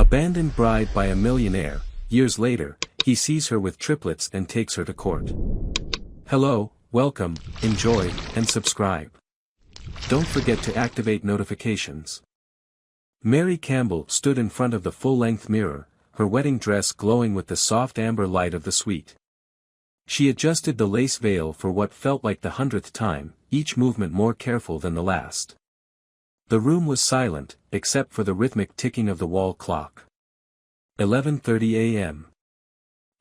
Abandoned bride by a millionaire. Years later, he sees her with triplets and takes her to court. Hello, welcome, enjoy, and subscribe. Don't forget to activate notifications. Mary Campbell stood in front of the full-length mirror, her wedding dress glowing with the soft amber light of the suite. She adjusted the lace veil for what felt like the 100th time, each movement more careful than the last. The room was silent, except for the rhythmic ticking of the wall clock. 11:30 a.m.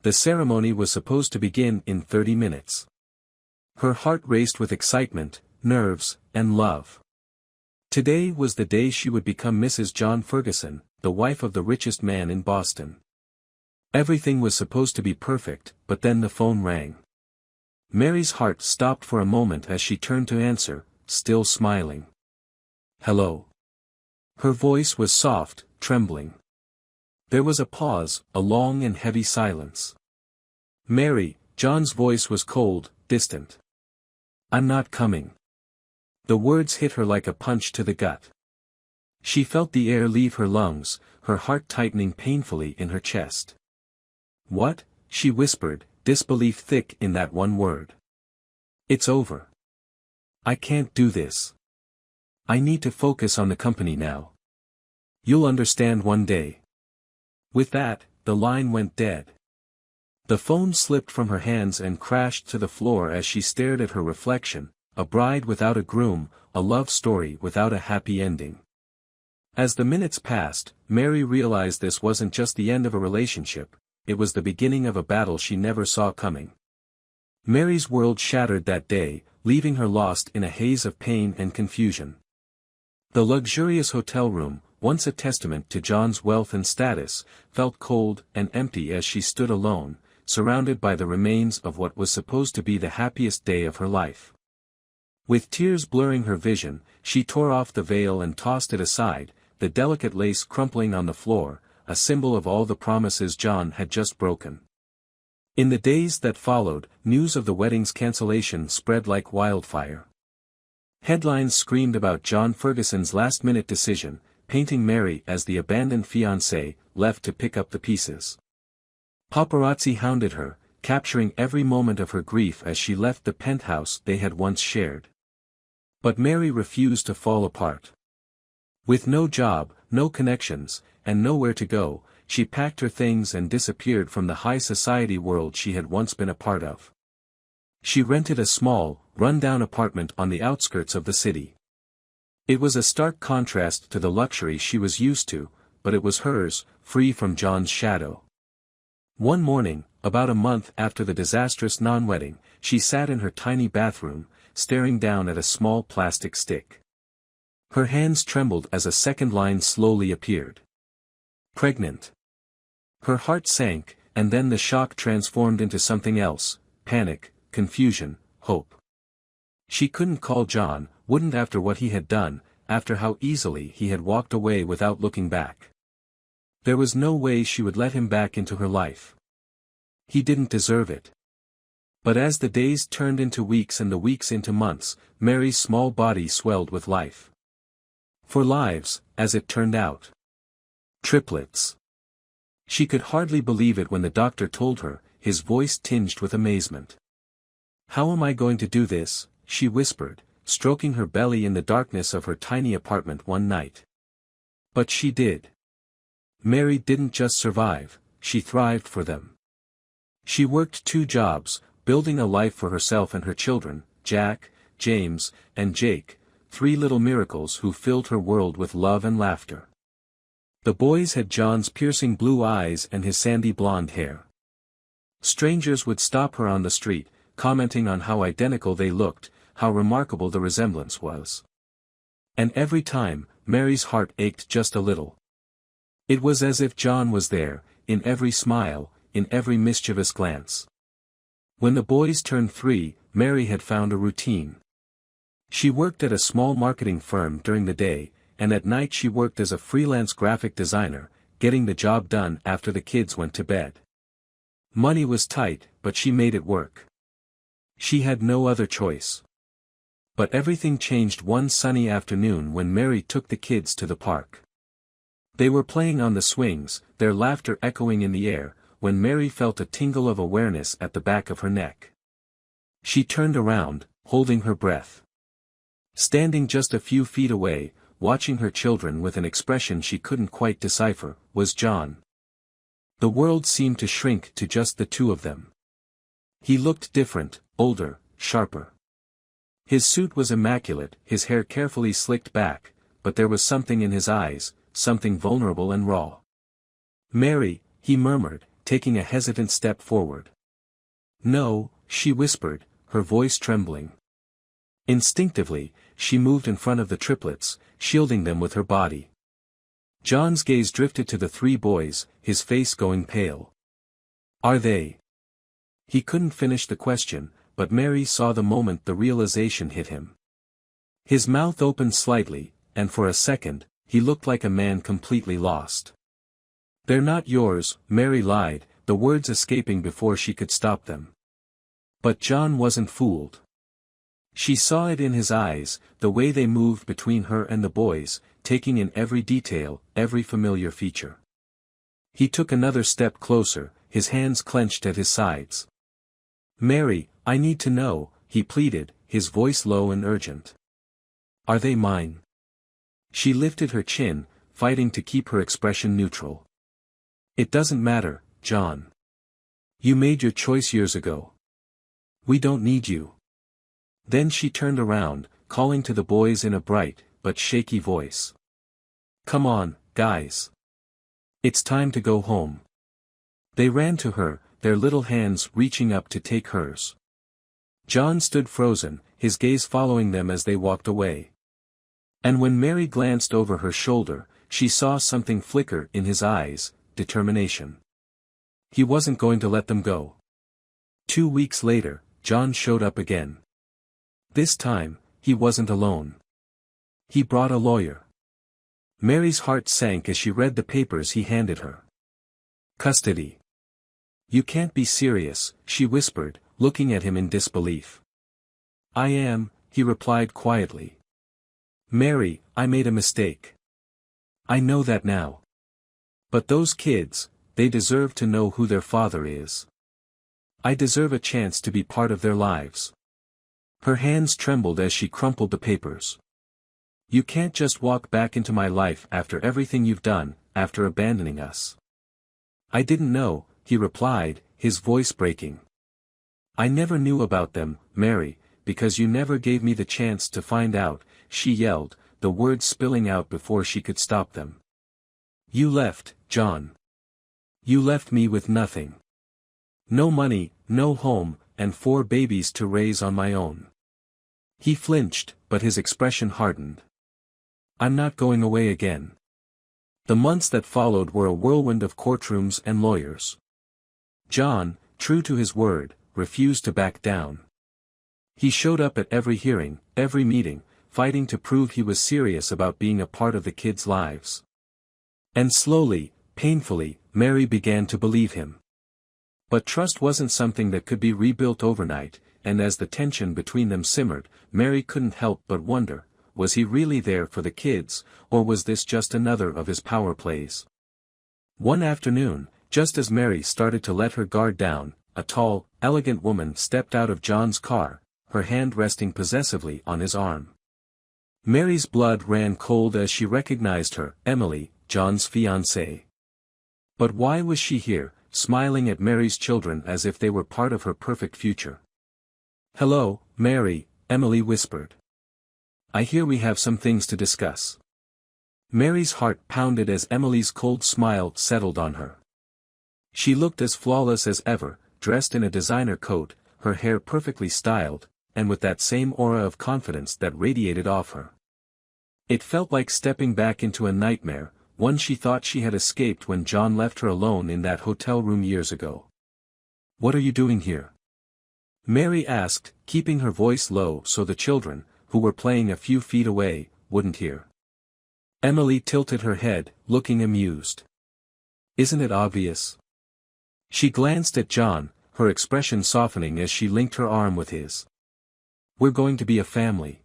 The ceremony was supposed to begin in 30 minutes. Her heart raced with excitement, nerves, and love. Today was the day she would become Mrs. John Ferguson, the wife of the richest man in Boston. Everything was supposed to be perfect, but then the phone rang. Mary's heart stopped for a moment as she turned to answer, still smiling. Hello. Her voice was soft, trembling. There was a pause, a long and heavy silence. Mary, John's voice was cold, distant. I'm not coming. The words hit her like a punch to the gut. She felt the air leave her lungs, her heart tightening painfully in her chest. What? She whispered, disbelief thick in that one word. It's over. I can't do this. I need to focus on the company now. You'll understand one day. With that, the line went dead. The phone slipped from her hands and crashed to the floor as she stared at her reflection, a bride without a groom, a love story without a happy ending. As the minutes passed, Mary realized this wasn't just the end of a relationship, it was the beginning of a battle she never saw coming. Mary's world shattered that day, leaving her lost in a haze of pain and confusion. The luxurious hotel room, once a testament to John's wealth and status, felt cold and empty as she stood alone, surrounded by the remains of what was supposed to be the happiest day of her life. With tears blurring her vision, she tore off the veil and tossed it aside, the delicate lace crumpling on the floor, a symbol of all the promises John had just broken. In the days that followed, news of the wedding's cancellation spread like wildfire. Headlines screamed about John Ferguson's last-minute decision, painting Mary as the abandoned fiancée, left to pick up the pieces. Paparazzi hounded her, capturing every moment of her grief as she left the penthouse they had once shared. But Mary refused to fall apart. With no job, no connections, and nowhere to go, she packed her things and disappeared from the high society world she had once been a part of. She rented a small, run-down apartment on the outskirts of the city. It was a stark contrast to the luxury she was used to, but it was hers, free from John's shadow. One morning, about a month after the disastrous non-wedding, she sat in her tiny bathroom, staring down at a small plastic stick. Her hands trembled as a second line slowly appeared. Pregnant. Her heart sank, and then the shock transformed into something else, panic, confusion, hope. She couldn't call John, wouldn't after what he had done, after how easily he had walked away without looking back. There was no way she would let him back into her life. He didn't deserve it. But as the days turned into weeks and the weeks into months, Mary's small body swelled with life. For lives, as it turned out. Triplets. She could hardly believe it when the doctor told her, his voice tinged with amazement. How am I going to do this? She whispered, stroking her belly in the darkness of her tiny apartment one night. But she did. Mary didn't just survive, she thrived for them. She worked 2 jobs, building a life for herself and her children, Jack, James, and Jake, 3 little miracles who filled her world with love and laughter. The boys had John's piercing blue eyes and his sandy blonde hair. Strangers would stop her on the street, commenting on how identical they looked, how remarkable the resemblance was. And every time, Mary's heart ached just a little. It was as if John was there, in every smile, in every mischievous glance. When the boys turned 3, Mary had found a routine. She worked at a small marketing firm during the day, and at night she worked as a freelance graphic designer, getting the job done after the kids went to bed. Money was tight, but she made it work. She had no other choice. But everything changed one sunny afternoon when Mary took the kids to the park. They were playing on the swings, their laughter echoing in the air, when Mary felt a tingle of awareness at the back of her neck. She turned around, holding her breath. Standing just a few feet away, watching her children with an expression she couldn't quite decipher, was John. The world seemed to shrink to just the two of them. He looked different, older, sharper. His suit was immaculate, his hair carefully slicked back, but there was something in his eyes, something vulnerable and raw. "Mary," he murmured, taking a hesitant step forward. "No," she whispered, her voice trembling. Instinctively, she moved in front of the triplets, shielding them with her body. John's gaze drifted to the three boys, his face going pale. "Are they?" He couldn't finish the question, but Mary saw the moment the realization hit him. His mouth opened slightly, and for a second, he looked like a man completely lost. "They're not yours," Mary lied, the words escaping before she could stop them. But John wasn't fooled. She saw it in his eyes, the way they moved between her and the boys, taking in every detail, every familiar feature. He took another step closer, his hands clenched at his sides. "Mary, I need to know," he pleaded, his voice low and urgent. "Are they mine?" She lifted her chin, fighting to keep her expression neutral. "It doesn't matter, John. You made your choice years ago. We don't need you." Then she turned around, calling to the boys in a bright, but shaky voice. "Come on, guys. It's time to go home." They ran to her, their little hands reaching up to take hers. John stood frozen, his gaze following them as they walked away. And when Mary glanced over her shoulder, she saw something flicker in his eyes, determination. He wasn't going to let them go. 2 weeks later, John showed up again. This time, he wasn't alone. He brought a lawyer. Mary's heart sank as she read the papers he handed her. "Custody. You can't be serious," she whispered, looking at him in disbelief. "I am," he replied quietly. "Mary, I made a mistake. I know that now. But those kids, they deserve to know who their father is. I deserve a chance to be part of their lives." Her hands trembled as she crumpled the papers. "You can't just walk back into my life after everything you've done, after abandoning us." "I didn't know," he replied, his voice breaking. "I never knew about them, Mary, because you never gave me the chance to find out," she yelled, the words spilling out before she could stop them. "You left, John. You left me with nothing. No money, no home, and 4 babies to raise on my own." He flinched, but his expression hardened. "I'm not going away again." The months that followed were a whirlwind of courtrooms and lawyers. John, true to his word, refused to back down. He showed up at every hearing, every meeting, fighting to prove he was serious about being a part of the kids' lives. And slowly, painfully, Mary began to believe him. But trust wasn't something that could be rebuilt overnight, and as the tension between them simmered, Mary couldn't help but wonder, was he really there for the kids, or was this just another of his power plays? One afternoon, just as Mary started to let her guard down, a tall, elegant woman stepped out of John's car, her hand resting possessively on his arm. Mary's blood ran cold as she recognized her, Emily, John's fiancée. But why was she here, smiling at Mary's children as if they were part of her perfect future? "Hello, Mary," Emily whispered. "I hear we have some things to discuss." Mary's heart pounded as Emily's cold smile settled on her. She looked as flawless as ever, dressed in a designer coat, her hair perfectly styled, and with that same aura of confidence that radiated off her. It felt like stepping back into a nightmare, one she thought she had escaped when John left her alone in that hotel room years ago. "What are you doing here?" Mary asked, keeping her voice low so the children, who were playing a few feet away, wouldn't hear. Emily tilted her head, looking amused. "Isn't it obvious?" She glanced at John, her expression softening as she linked her arm with his. "We're going to be a family."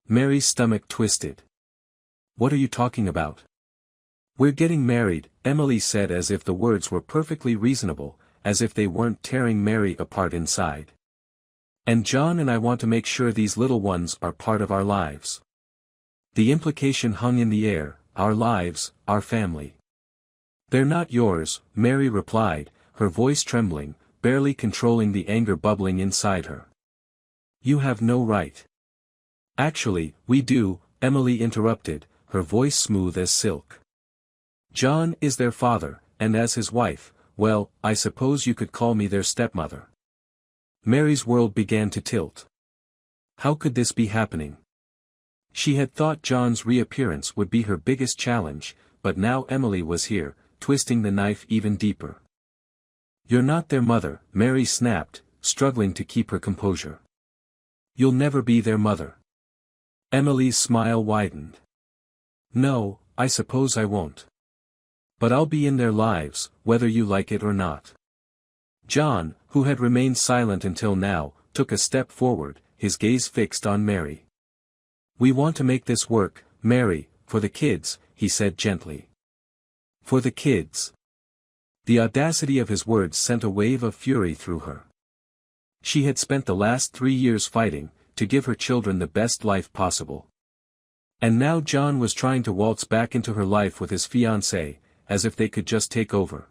Mary's stomach twisted. "What are you talking about?" "We're getting married," Emily said, as if the words were perfectly reasonable, as if they weren't tearing Mary apart inside. "And John and I want to make sure these little ones are part of our lives." The implication hung in the air: our lives, our family. "They're not yours," Mary replied, her voice trembling, barely controlling the anger bubbling inside her. "You have no right." "Actually, we do," Emily interrupted, her voice smooth as silk. "John is their father, and as his wife, well, I suppose you could call me their stepmother." Mary's world began to tilt. How could this be happening? She had thought John's reappearance would be her biggest challenge, but now Emily was here, twisting the knife even deeper. "You're not their mother," Mary snapped, struggling to keep her composure. "You'll never be their mother." Emily's smile widened. "No, I suppose I won't. But I'll be in their lives, whether you like it or not." John, who had remained silent until now, took a step forward, his gaze fixed on Mary. "We want to make this work, Mary, for the kids," he said gently. "For the kids." The audacity of his words sent a wave of fury through her. She had spent the last 3 years fighting, to give her children the best life possible. And now John was trying to waltz back into her life with his fiancée, as if they could just take over.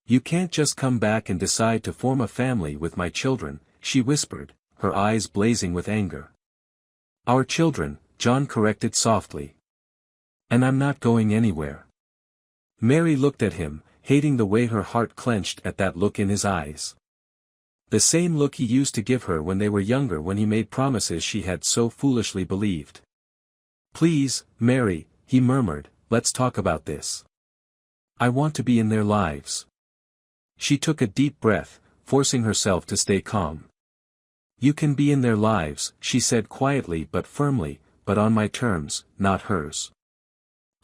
"You can't just come back and decide to form a family with my children," she whispered, her eyes blazing with anger. "Our children," John corrected softly. "And I'm not going anywhere." Mary looked at him, hating the way her heart clenched at that look in his eyes. The same look he used to give her when they were younger, when he made promises she had so foolishly believed. "Please, Mary," he murmured, "let's talk about this. I want to be in their lives." She took a deep breath, forcing herself to stay calm. "You can be in their lives," she said quietly but firmly, "but on my terms, not hers."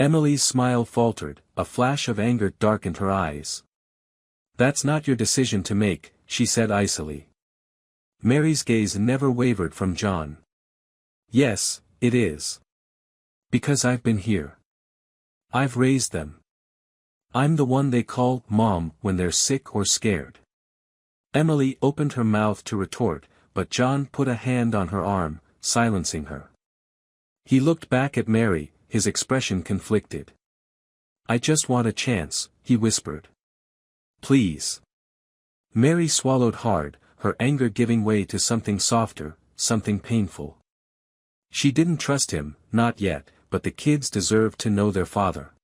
Emily's smile faltered, a flash of anger darkened her eyes. "That's not your decision to make," she said icily. Mary's gaze never wavered from John. "Yes, it is. Because I've been here. I've raised them. I'm the one they call Mom when they're sick or scared." Emily opened her mouth to retort, but John put a hand on her arm, silencing her. He looked back at Mary, his expression conflicted. "I just want a chance," he whispered. "Please." Mary swallowed hard, her anger giving way to something softer, something painful. She didn't trust him, not yet, but the kids deserved to know their father.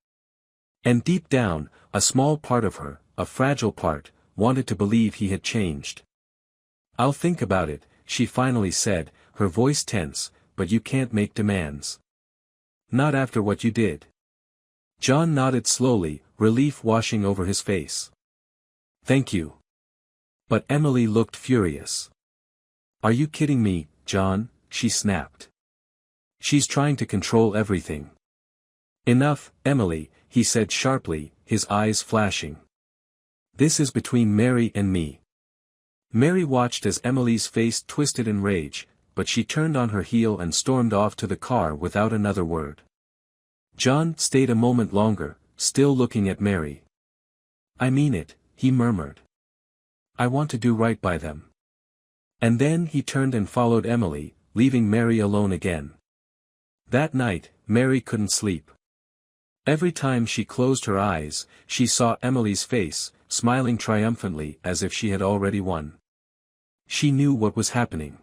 And deep down, a small part of her, a fragile part, wanted to believe he had changed. "I'll think about it," she finally said, her voice tense, "but you can't make demands. Not after what you did." John nodded slowly, relief washing over his face. "Thank you." But Emily looked furious. "Are you kidding me, John?" she snapped. "She's trying to control everything." "Enough, Emily," he said sharply, his eyes flashing. "This is between Mary and me." Mary watched as Emily's face twisted in rage, but she turned on her heel and stormed off to the car without another word. John stayed a moment longer, still looking at Mary. "I mean it," he murmured. "I want to do right by them." And then he turned and followed Emily, leaving Mary alone again. That night, Mary couldn't sleep. Every time she closed her eyes, she saw Emily's face, smiling triumphantly as if she had already won. She knew what was happening.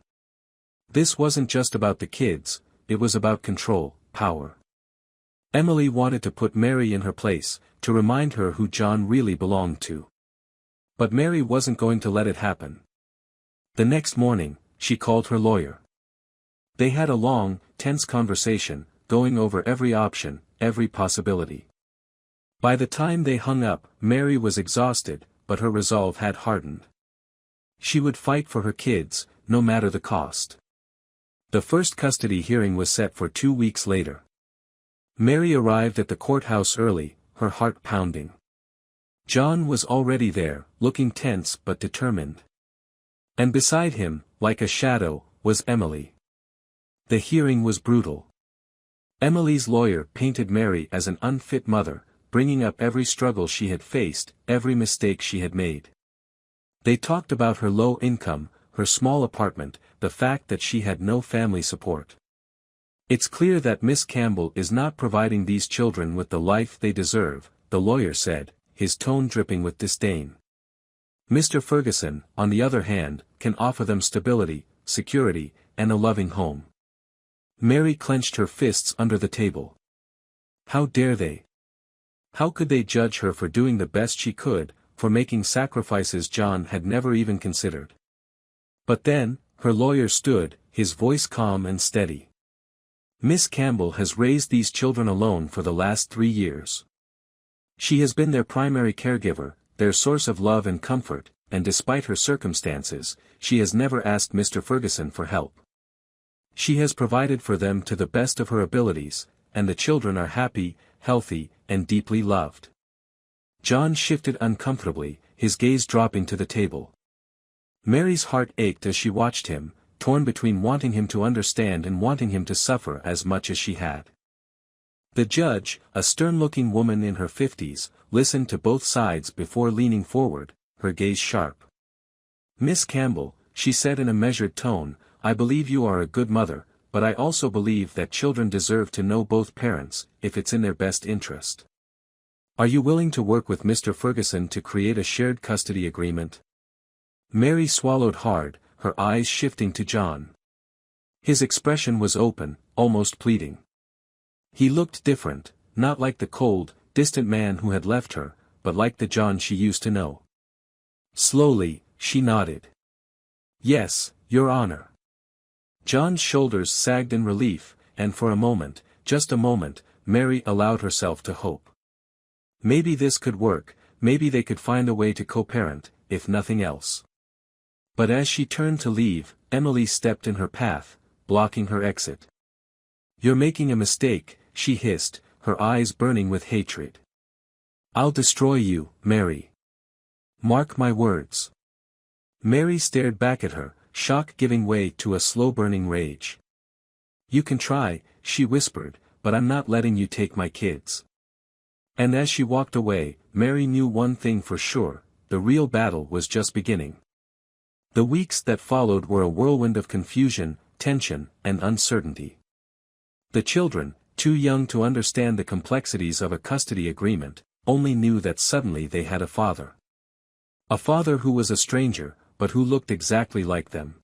This wasn't just about the kids, it was about control, power. Emily wanted to put Mary in her place, to remind her who John really belonged to. But Mary wasn't going to let it happen. The next morning, she called her lawyer. They had a long, tense conversation, going over every option, every possibility. By the time they hung up, Mary was exhausted, but her resolve had hardened. She would fight for her kids, no matter the cost. The first custody hearing was set for 2 weeks later. Mary arrived at the courthouse early, her heart pounding. John was already there, looking tense but determined. And beside him, like a shadow, was Emily. The hearing was brutal. Emily's lawyer painted Mary as an unfit mother, bringing up every struggle she had faced, every mistake she had made. They talked about her low income, her small apartment, the fact that she had no family support. "It's clear that Miss Campbell is not providing these children with the life they deserve," the lawyer said, his tone dripping with disdain. "Mr. Ferguson, on the other hand, can offer them stability, security, and a loving home." Mary clenched her fists under the table. How dare they? How could they judge her for doing the best she could, for making sacrifices John had never even considered? But then, her lawyer stood, his voice calm and steady. "Miss Campbell has raised these children alone for the last 3 years. She has been their primary caregiver, their source of love and comfort, and despite her circumstances, she has never asked Mr. Ferguson for help. She has provided for them to the best of her abilities, and the children are happy, healthy, and deeply loved." John shifted uncomfortably, his gaze dropping to the table. Mary's heart ached as she watched him, torn between wanting him to understand and wanting him to suffer as much as she had. The judge, a stern-looking woman in her 50s, listened to both sides before leaning forward, her gaze sharp. "Miss Campbell," she said in a measured tone, "I believe you are a good mother, but I also believe that children deserve to know both parents, if it's in their best interest. Are you willing to work with Mr. Ferguson to create a shared custody agreement?" Mary swallowed hard, her eyes shifting to John. His expression was open, almost pleading. He looked different, not like the cold, distant man who had left her, but like the John she used to know. Slowly, she nodded. "Yes, Your Honor." John's shoulders sagged in relief, and for a moment, just a moment, Mary allowed herself to hope. Maybe this could work, maybe they could find a way to co-parent, if nothing else. But as she turned to leave, Emily stepped in her path, blocking her exit. "You're making a mistake," she hissed, her eyes burning with hatred. "I'll destroy you, Mary. Mark my words." Mary stared back at her, shock giving way to a slow-burning rage. "You can try," she whispered, "but I'm not letting you take my kids." And as she walked away, Mary knew one thing for sure, the real battle was just beginning. The weeks that followed were a whirlwind of confusion, tension, and uncertainty. The children, too young to understand the complexities of a custody agreement, only knew that suddenly they had a father. A father who was a stranger, but who looked exactly like them.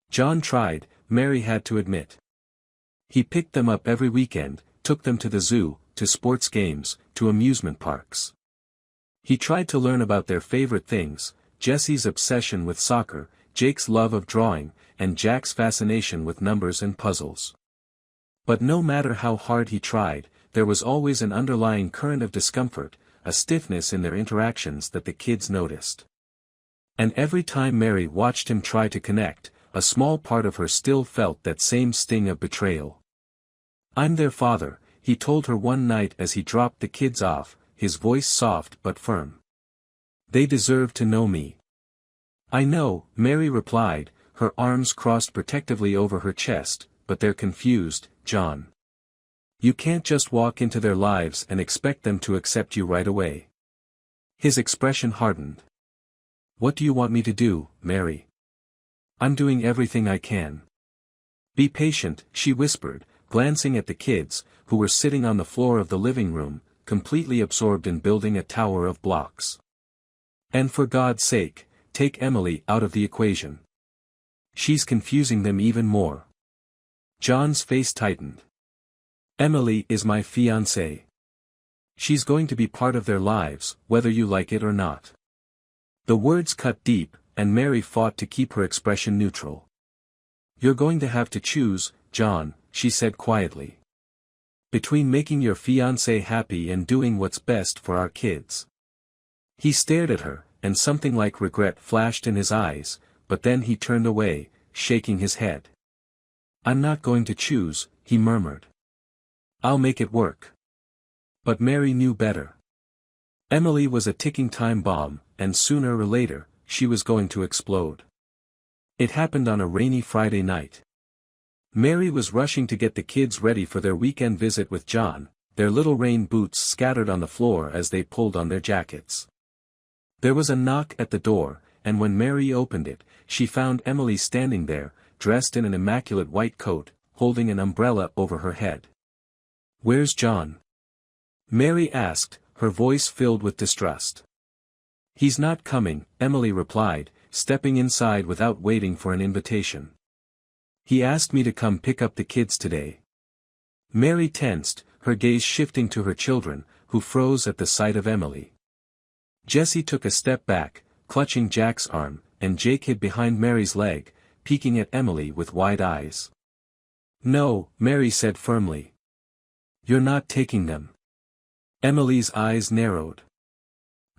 John tried, Mary had to admit. He picked them up every weekend, took them to the zoo, to sports games, to amusement parks. He tried to learn about their favorite things, Jesse's obsession with soccer, Jake's love of drawing, and Jack's fascination with numbers and puzzles. But no matter how hard he tried, there was always an underlying current of discomfort, a stiffness in their interactions that the kids noticed. And every time Mary watched him try to connect, a small part of her still felt that same sting of betrayal. "I'm their father," he told her one night as he dropped the kids off, his voice soft but firm. "They deserve to know me." "I know," Mary replied, her arms crossed protectively over her chest, "but they're confused, John. You can't just walk into their lives and expect them to accept you right away." His expression hardened. "What do you want me to do, Mary?" "I'm doing everything I can." "Be patient," she whispered, glancing at the kids, who were sitting on the floor of the living room, completely absorbed in building a tower of blocks. "And for God's sake, take Emily out of the equation. She's confusing them even more." John's face tightened. "Emily is my fiancée. She's going to be part of their lives, whether you like it or not." The words cut deep, and Mary fought to keep her expression neutral. "You're going to have to choose, John," she said quietly. "Between making your fiancé happy and doing what's best for our kids." He stared at her, and something like regret flashed in his eyes, but then he turned away, shaking his head. "I'm not going to choose," he murmured. "I'll make it work." But Mary knew better. Emily was a ticking time bomb, and sooner or later, she was going to explode. It happened on a rainy Friday night. Mary was rushing to get the kids ready for their weekend visit with John, their little rain boots scattered on the floor as they pulled on their jackets. There was a knock at the door, and when Mary opened it, she found Emily standing there, dressed in an immaculate white coat, holding an umbrella over her head. "Where's John?" Mary asked, her voice filled with distrust. "He's not coming," Emily replied, stepping inside without waiting for an invitation. "He asked me to come pick up the kids today." Mary tensed, her gaze shifting to her children, who froze at the sight of Emily. Jessie took a step back, clutching Jack's arm, and Jake hid behind Mary's leg, peeking at Emily with wide eyes. "No," Mary said firmly. "You're not taking them." Emily's eyes narrowed.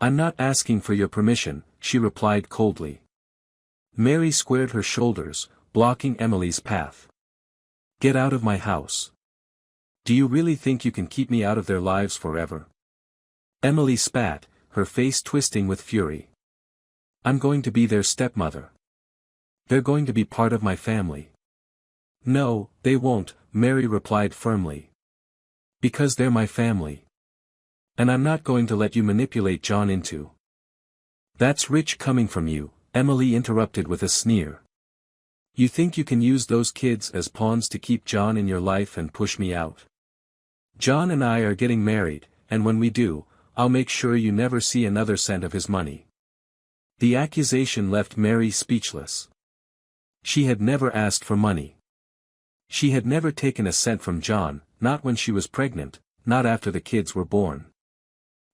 "I'm not asking for your permission," she replied coldly. Mary squared her shoulders, blocking Emily's path. "Get out of my house. Do you really think you can keep me out of their lives forever?" Emily spat, her face twisting with fury. "I'm going to be their stepmother. They're going to be part of my family." "No, they won't," Mary replied firmly. "Because they're my family. And I'm not going to let you manipulate John into." "That's rich coming from you," Emily interrupted with a sneer. "You think you can use those kids as pawns to keep John in your life and push me out? John and I are getting married, and when we do, I'll make sure you never see another cent of his money." The accusation left Mary speechless. She had never asked for money. She had never taken a cent from John, not when she was pregnant, not after the kids were born.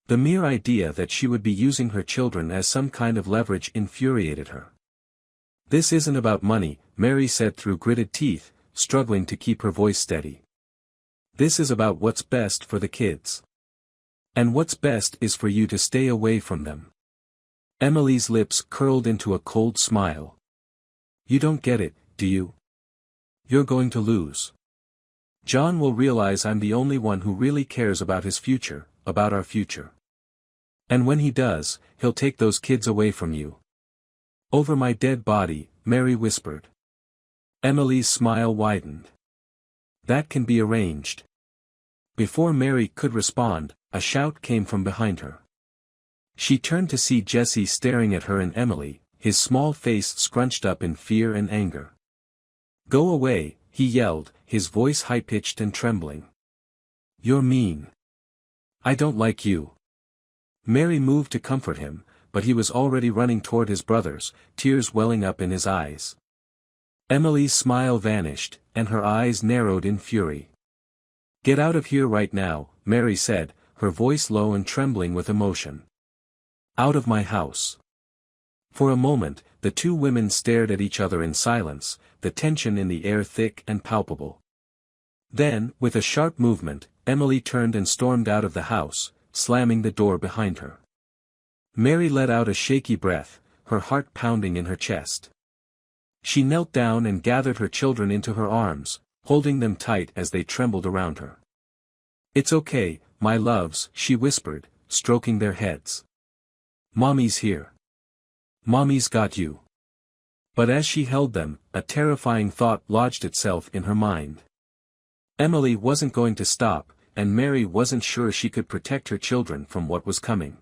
The mere idea that she would be using her children as some kind of leverage infuriated her. "This isn't about money," Mary said through gritted teeth, struggling to keep her voice steady. "This is about what's best for the kids. And what's best is for you to stay away from them." Emily's lips curled into a cold smile. "You don't get it, do you? You're going to lose. John will realize I'm the only one who really cares about his future, about our future. And when he does, he'll take those kids away from you." "Over my dead body," Mary whispered. Emily's smile widened. "That can be arranged." Before Mary could respond, a shout came from behind her. She turned to see Jesse staring at her and Emily, his small face scrunched up in fear and anger. "Go away," he yelled, his voice high-pitched and trembling. "You're mean. I don't like you." Mary moved to comfort him, but he was already running toward his brothers, tears welling up in his eyes. Emily's smile vanished, and her eyes narrowed in fury. "Get out of here right now," Mary said, her voice low and trembling with emotion. "Out of my house." For a moment, the two women stared at each other in silence, the tension in the air thick and palpable. Then, with a sharp movement, Emily turned and stormed out of the house, slamming the door behind her. Mary let out a shaky breath, her heart pounding in her chest. She knelt down and gathered her children into her arms, holding them tight as they trembled around her. "It's okay, my loves," she whispered, stroking their heads. "Mommy's here. Mommy's got you." But as she held them, a terrifying thought lodged itself in her mind. Emily wasn't going to stop, and Mary wasn't sure she could protect her children from what was coming.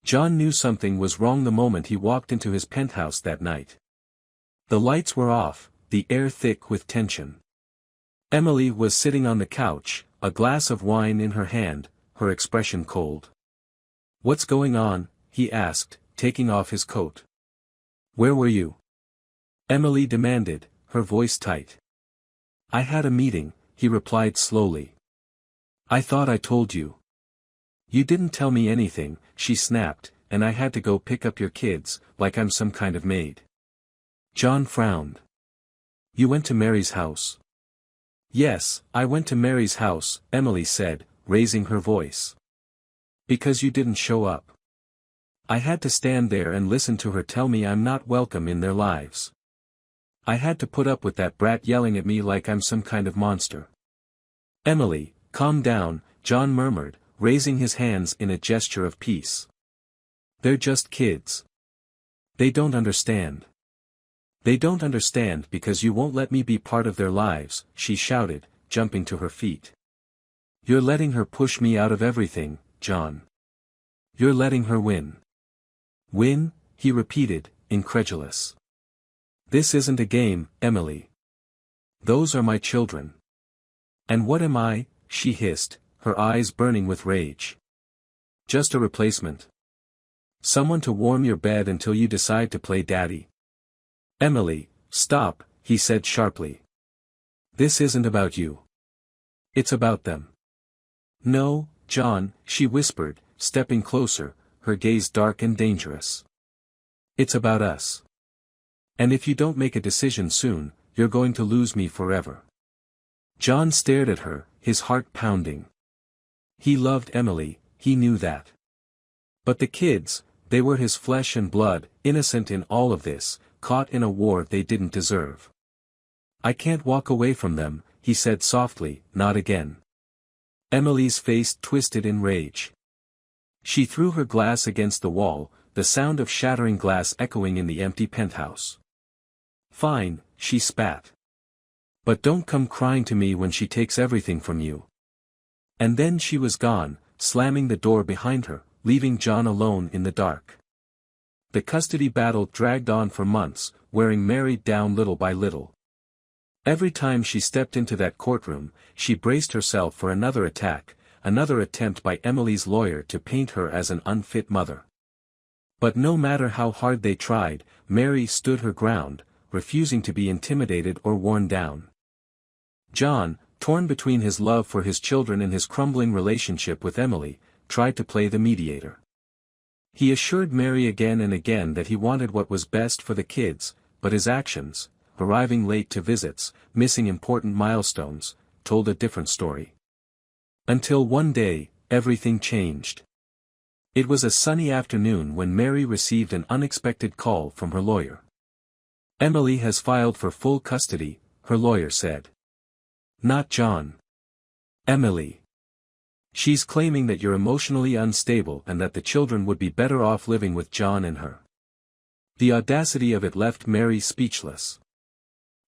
John knew something was wrong the moment he walked into his penthouse that night. The lights were off, the air thick with tension. Emily was sitting on the couch, a glass of wine in her hand, her expression cold. "What's going on?" he asked, taking off his coat. "Where were you?" Emily demanded, her voice tight. "I had a meeting," he replied slowly. "I thought I told you." "You didn't tell me anything," she snapped, "and I had to go pick up your kids, like I'm some kind of maid." John frowned. "You went to Mary's house?" "Yes, I went to Mary's house," Emily said, raising her voice. "Because you didn't show up. I had to stand there and listen to her tell me I'm not welcome in their lives. I had to put up with that brat yelling at me like I'm some kind of monster." "Emily, calm down," John murmured, raising his hands in a gesture of peace. "They're just kids. They don't understand." "They don't understand because you won't let me be part of their lives," she shouted, jumping to her feet. You're letting her push me out of everything, John. You're letting her win. Win? He repeated, incredulous. This isn't a game, Emily. Those are my children. And what am I? She hissed, her eyes burning with rage. Just a replacement. Someone to warm your bed until you decide to play daddy. Emily, stop, he said sharply. This isn't about you. It's about them. No, John, she whispered, stepping closer, her gaze dark and dangerous. It's about us. And if you don't make a decision soon, you're going to lose me forever. John stared at her, his heart pounding. He loved Emily, he knew that. But the kids, they were his flesh and blood, innocent in all of this, caught in a war they didn't deserve. I can't walk away from them, he said softly, not again. Emily's face twisted in rage. She threw her glass against the wall, the sound of shattering glass echoing in the empty penthouse. Fine, she spat. But don't come crying to me when she takes everything from you. And then she was gone, slamming the door behind her, leaving John alone in the dark. The custody battle dragged on for months, wearing Mary down little by little. Every time she stepped into that courtroom, she braced herself for another attack, another attempt by Emily's lawyer to paint her as an unfit mother. But no matter how hard they tried, Mary stood her ground, refusing to be intimidated or worn down. John, torn between his love for his children and his crumbling relationship with Emily, tried to play the mediator. He assured Mary again and again that he wanted what was best for the kids, but his actions, arriving late to visits, missing important milestones, told a different story. Until one day, everything changed. It was a sunny afternoon when Mary received an unexpected call from her lawyer. Emily has filed for full custody, her lawyer said. Not John. Emily. She's claiming that you're emotionally unstable and that the children would be better off living with John and her. The audacity of it left Mary speechless.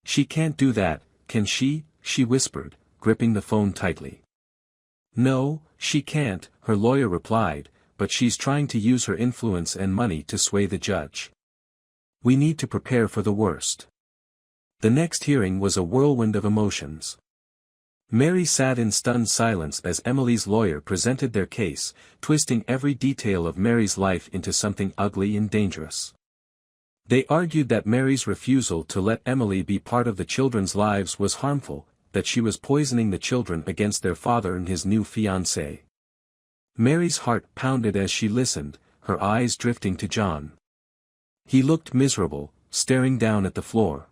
She can't do that, can she? She whispered, gripping the phone tightly. No, she can't, her lawyer replied, but she's trying to use her influence and money to sway the judge. We need to prepare for the worst. The next hearing was a whirlwind of emotions. Mary sat in stunned silence as Emily's lawyer presented their case, twisting every detail of Mary's life into something ugly and dangerous. They argued that Mary's refusal to let Emily be part of the children's lives was harmful, that she was poisoning the children against their father and his new fiancée. Mary's heart pounded as she listened, her eyes drifting to John. He looked miserable, staring down at the floor.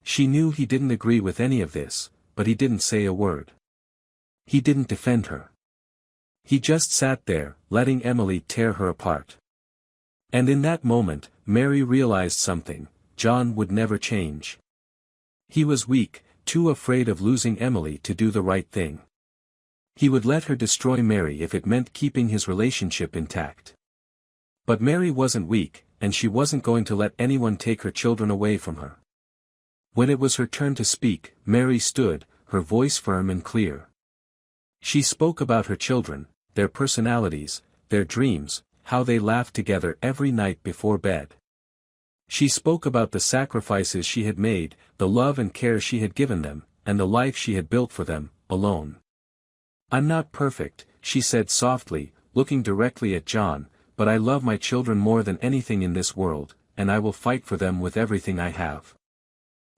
She knew he didn't agree with any of this, but he didn't say a word. He didn't defend her. He just sat there, letting Emily tear her apart. And in that moment, Mary realized something: John would never change. He was weak, too afraid of losing Emily to do the right thing. He would let her destroy Mary if it meant keeping his relationship intact. But Mary wasn't weak, and she wasn't going to let anyone take her children away from her. When it was her turn to speak, Mary stood, her voice firm and clear. She spoke about her children, their personalities, their dreams, how they laughed together every night before bed. She spoke about the sacrifices she had made, the love and care she had given them, and the life she had built for them, alone. I'm not perfect, she said softly, looking directly at John, but I love my children more than anything in this world, and I will fight for them with everything I have.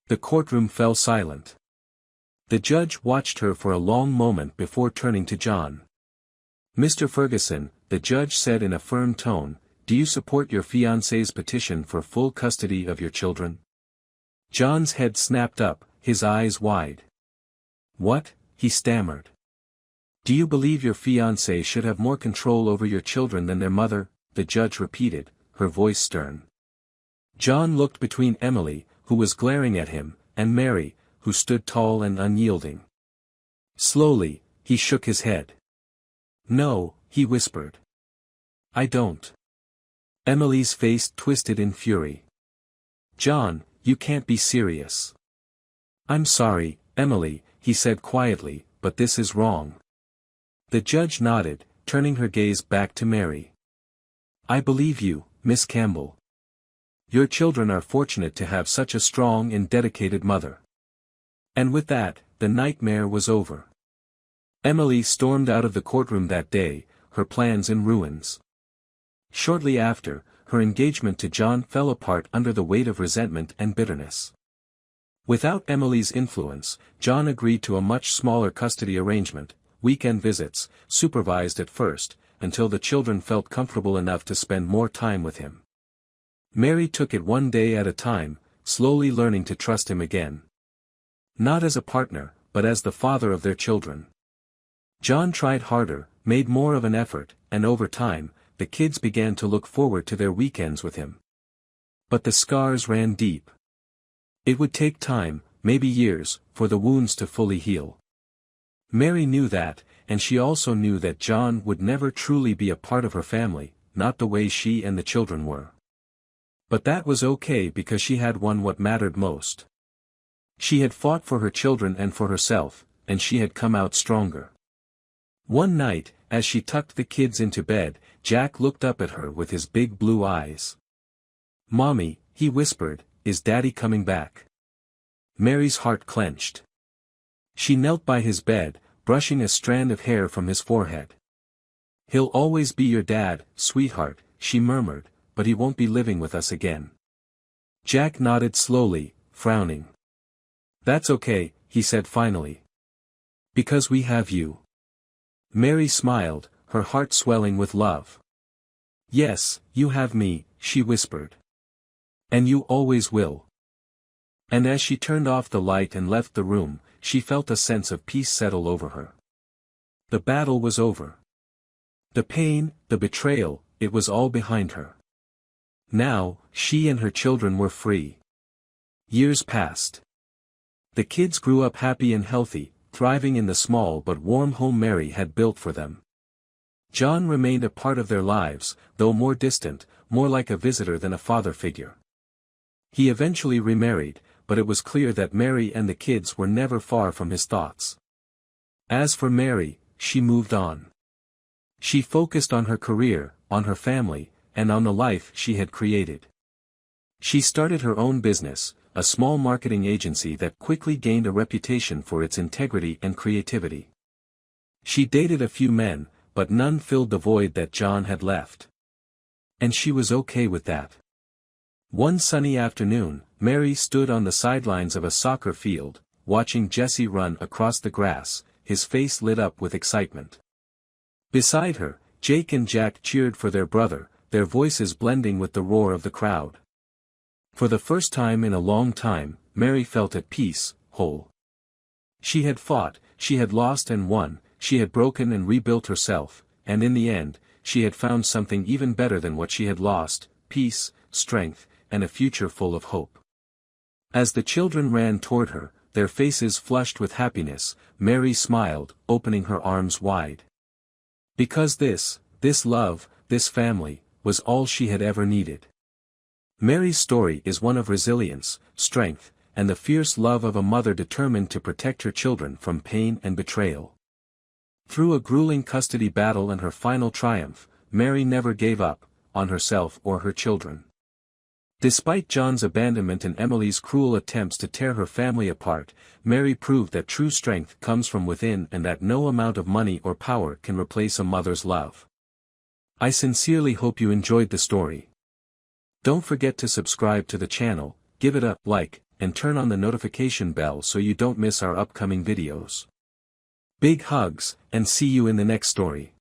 The courtroom fell silent. The judge watched her for a long moment before turning to John. Mr. Ferguson, the judge said in a firm tone, do you support your fiancée's petition for full custody of your children? John's head snapped up, his eyes wide. What? He stammered. Do you believe your fiancée should have more control over your children than their mother? The judge repeated, her voice stern. John looked between Emily, who was glaring at him, and Mary, who stood tall and unyielding. Slowly, he shook his head. No, he whispered. I don't. Emily's face twisted in fury. John, you can't be serious. I'm sorry, Emily, he said quietly, but this is wrong. The judge nodded, turning her gaze back to Mary. "I believe you, Miss Campbell. Your children are fortunate to have such a strong and dedicated mother." And with that, the nightmare was over. Emily stormed out of the courtroom that day, her plans in ruins. Shortly after, her engagement to John fell apart under the weight of resentment and bitterness. Without Emily's influence, John agreed to a much smaller custody arrangement, weekend visits, supervised at first, until the children felt comfortable enough to spend more time with him. Mary took it one day at a time, slowly learning to trust him again. Not as a partner, but as the father of their children. John tried harder, made more of an effort, and over time, the kids began to look forward to their weekends with him. But the scars ran deep. It would take time, maybe years, for the wounds to fully heal. Mary knew that, and she also knew that John would never truly be a part of her family, not the way she and the children were. But that was okay because she had won what mattered most. She had fought for her children and for herself, and she had come out stronger. One night, as she tucked the kids into bed, Jack looked up at her with his big blue eyes. "Mommy," he whispered, "is Daddy coming back?" Mary's heart clenched. She knelt by his bed, brushing a strand of hair from his forehead. "He'll always be your dad, sweetheart," she murmured, "but he won't be living with us again." Jack nodded slowly, frowning. "That's okay," he said finally. "Because we have you." Mary smiled, her heart swelling with love. "Yes, you have me," she whispered. "And you always will." And as she turned off the light and left the room, she felt a sense of peace settle over her. The battle was over. The pain, the betrayal, it was all behind her. Now, she and her children were free. Years passed. The kids grew up happy and healthy, thriving in the small but warm home Mary had built for them. John remained a part of their lives, though more distant, more like a visitor than a father figure. He eventually remarried, but it was clear that Mary and the kids were never far from his thoughts. As for Mary, she moved on. She focused on her career, on her family, and on the life she had created. She started her own business, a small marketing agency that quickly gained a reputation for its integrity and creativity. She dated a few men, but none filled the void that John had left. And she was okay with that. One sunny afternoon, Mary stood on the sidelines of a soccer field, watching Jesse run across the grass, his face lit up with excitement. Beside her, Jake and Jack cheered for their brother, their voices blending with the roar of the crowd. For the first time in a long time, Mary felt at peace, whole. She had fought, she had lost and won, she had broken and rebuilt herself, and in the end, she had found something even better than what she had lost: peace, strength, and a future full of hope. As the children ran toward her, their faces flushed with happiness, Mary smiled, opening her arms wide. Because this love, this family, was all she had ever needed. Mary's story is one of resilience, strength, and the fierce love of a mother determined to protect her children from pain and betrayal. Through a grueling custody battle and her final triumph, Mary never gave up, on herself or her children. Despite John's abandonment and Emily's cruel attempts to tear her family apart, Mary proved that true strength comes from within and that no amount of money or power can replace a mother's love. I sincerely hope you enjoyed the story. Don't forget to subscribe to the channel, give it a like, and turn on the notification bell so you don't miss our upcoming videos. Big hugs, and see you in the next story.